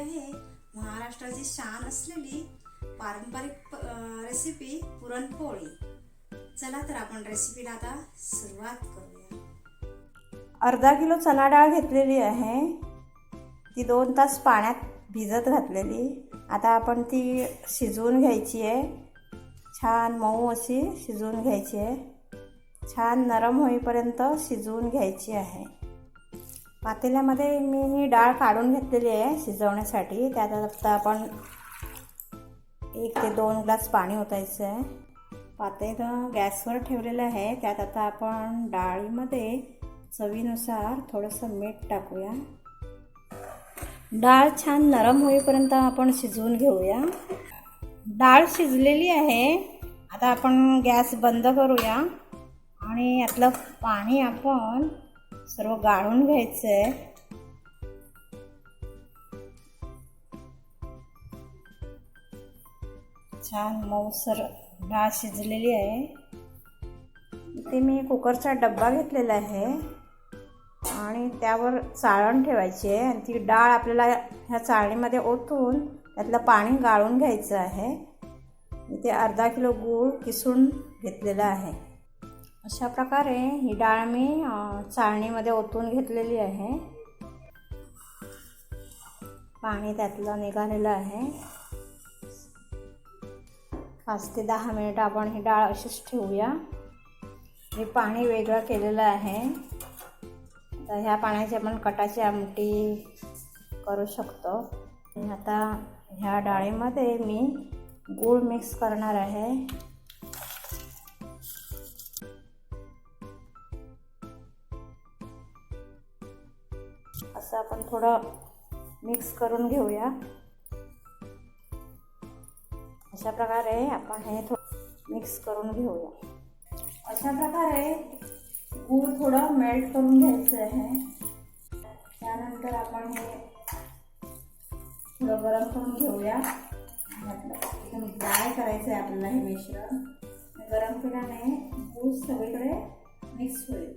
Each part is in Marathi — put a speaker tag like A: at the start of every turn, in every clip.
A: आहे महाराष्ट्राची शान असलेली पारंपरिक रेसिपी पुरणपोळी। चला तर आपण रेसिपीला आता सुरुवात करूया।
B: अर्धा किलो चणा डाळ घेतलेली आहे, ती 2 तास पाण्यात भिजत घातलेली। आता आपण ती शिजवून घ्यायची आहे, छान मऊ अशी शिजवून घ्यायची आहे, छान नरम होईपर्यंत शिजवून घ्यायची आहे। पातेल्यामध्ये मी ही डाळ काढून घेतलेली आहे शिजवण्यासाठी। त्यात आता आपण 1 ते 2 ग्लास पाणी ओतायचं आहे। पातेलं गॅसवर ठेवलेलं आहे, त्यात आता आपण डाळीमध्ये चवीनुसार थोडंसं मीठ टाकूया। डाळ छान नरम होईपर्यंत आपण शिजवून घेऊया। डाळ शिजलेली आहे, आता आपण गॅस बंद करूया आणि यातलं पाणी आपण सर्व गाळून घ्यायचं आहे। छान मऊसर डाळ शिजलेली आहे। इथे मी कुकरचा डब्बा घेतलेला आहे आणि त्यावर चाळण ठेवायची आहे आणि ती डाळ आपल्याला ह्या चाळणीमध्ये ओतून त्यातलं पाणी गाळून घ्यायचं आहे। इथे अर्धा किलो गूळ किसून घेतलेला आहे। अशा प्रकारे ही डाळ मी चाळणीमध्ये ओतून घेतलेली आहे। पाणी त्यातलं निघालेलं आहे। 5 ते 10 मिनिट आपण ही डाळ अशीच ठेवूया। हे पाणी वेगळं केलेलं आहे, तर ह्या पाण्याची आपण कटाची आमटी करू शकतो। आता ह्या डाळीमध्ये मी गूळ मिक्स करणार आहे। असं आपण थोडं मिक्स करून घेऊया। अशा प्रकारे आपण हे थोडं मिक्स करून घेऊया। अशा प्रकारे गूळ थोडं मेल्ट करून घ्यायचं आहे। त्यानंतर आपण हे थोडं गरम करून घेऊया। एकदम ड्राय करायचं आहे आपल्याला हे मिश्रण। गरम केल्याने गूळ सगळीकडे मिक्स होईल।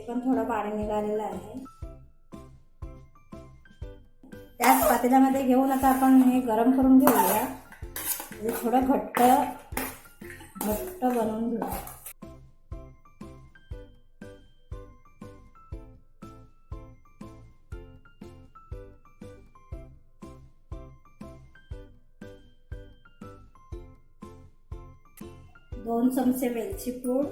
B: पण थोडं पाणी निघालेलं आहे। त्याच पातेल्यामध्ये घेऊन आता आपण हे गरम करून घेऊया। हे थोडं घट्ट बनवून घेऊया। दोन चमचे वेलची पूड,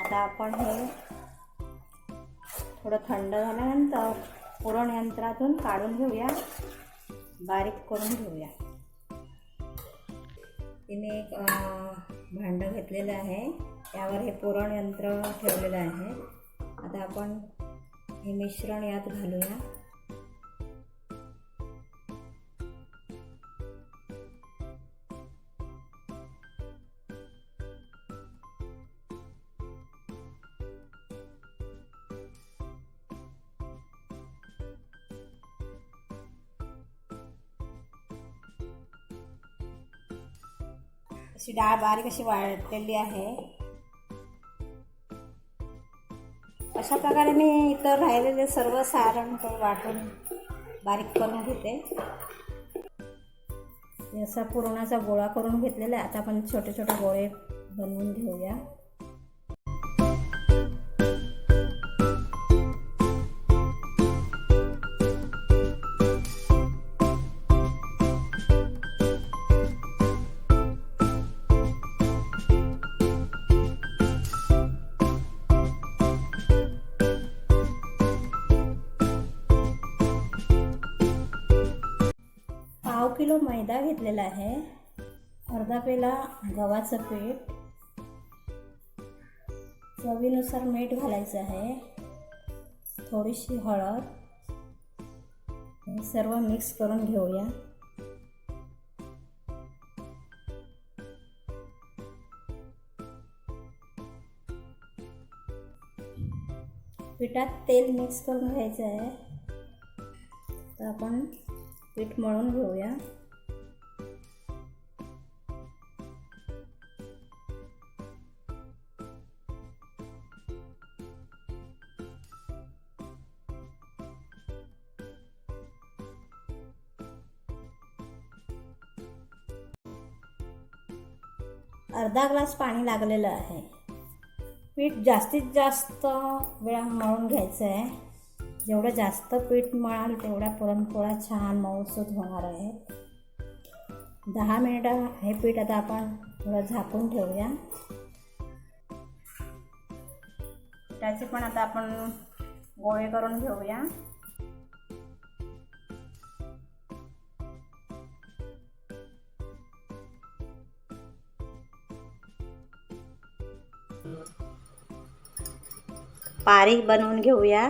B: आता आपण हे थोडं थंड झाल्यानंतर पुरण यंत्रातून काढून घेऊया, बारीक करून घेऊया। तिने एक भांडं घेतलेलं आहे, त्यावर हे पुरण यंत्र ठेवलेलं आहे। आता आपण हे मिश्रण यात घालूया। अशी डाळ बारीक अशी वाटलेली आहे। अशा प्रकारे मी इतर राहिलेले सर्व सारण वाटून बारीक करून घेते। असा पुरणाचा गोळा करून घेतलेला आहे। आता आपण छोटे छोटे गोळे बनवून घेऊया। पाव किलो मैदा घेतलेला आहे, अर्धा पेला गव्हाचं पीठ, चवीनुसार मीठ घालायचं आहे, थोडीशी हळद, हे सर्व मिक्स करून घेऊया। पीठ पिठात तेल मिक्स करून घ्यायचं आहे. तर आपण पीठ मळून घेऊया. अर्धा ग्लास पाणी लागलेलं आहे. पीठ जास्तीत जास्त वेळा मळून घ्यायचं आहे. जेवढं जास्त पीठ मळाल तेवढ्या पुरणपोळ्या छान मऊसूत होणार आहेत. 10 मिनिटं हे पीठ आता आपण थोडं झाकून ठेवूया. त्याचे पण आता आपण गोळे करून घेऊया. बारीक बनवून घेऊया.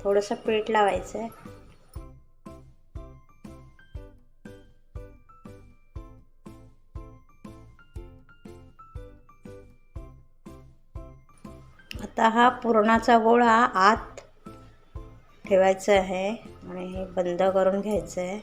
B: थोडंसं पीठ लावायचं आहे. आता हा पुरणाचा गोळा आत ठेवायचा आहे आणि हे बंद करून घ्यायचं आहे.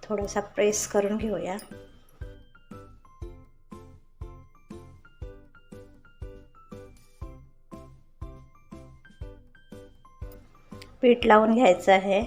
B: थोडासा प्रेस करून घेऊया. पीठ लावून घ्यायचं आहे.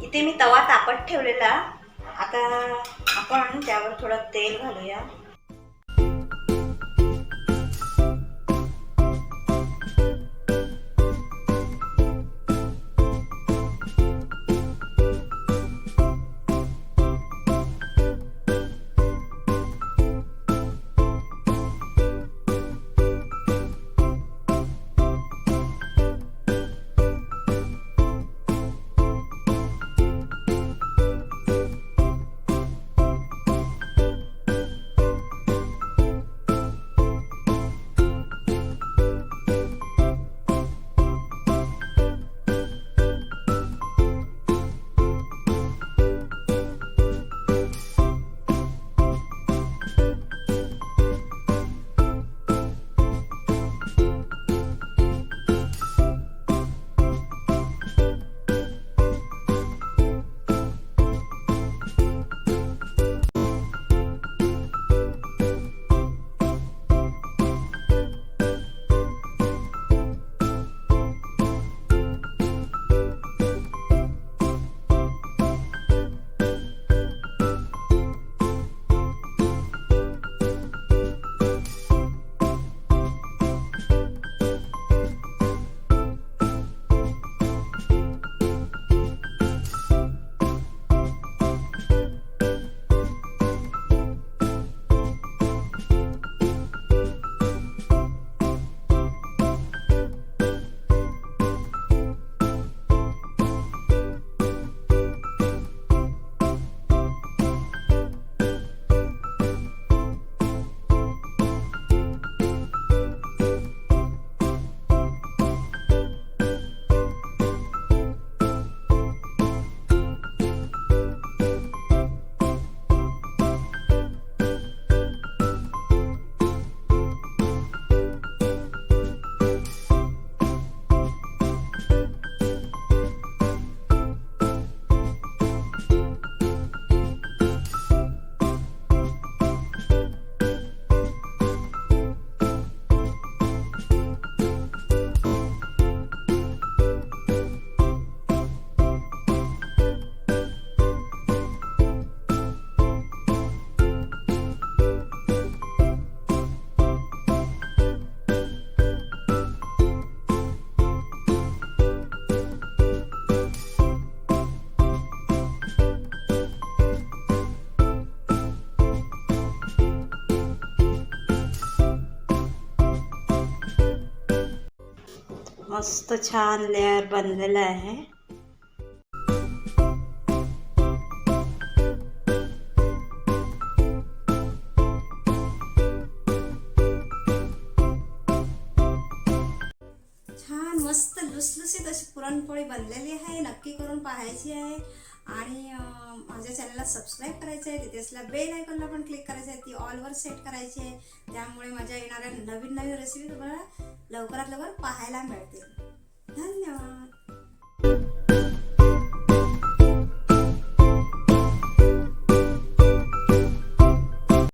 B: इथे मी तवा तापत ठेवलेला. आता आपण त्यावर थोडं तेल घालूया. मस्त छान लेअर बनलेला आहे.
A: छान मस्त लुसलुसीत अशी पुरणपोळी बनलेली आहे. नक्की करून पाहायची आहे. आणि माझ्या चॅनलला सबस्क्राईब करायचं आहे. तिथे असल्या बेल आयकॉनला पण क्लिक करायचं आहे. ती ऑलवर सेट करायची आहे. त्यामुळे माझ्या येणाऱ्या नवीन नवीन रेसिपी तुम्हाला लवकरात लवकर पाहायला मिळतील. धन्यवाद.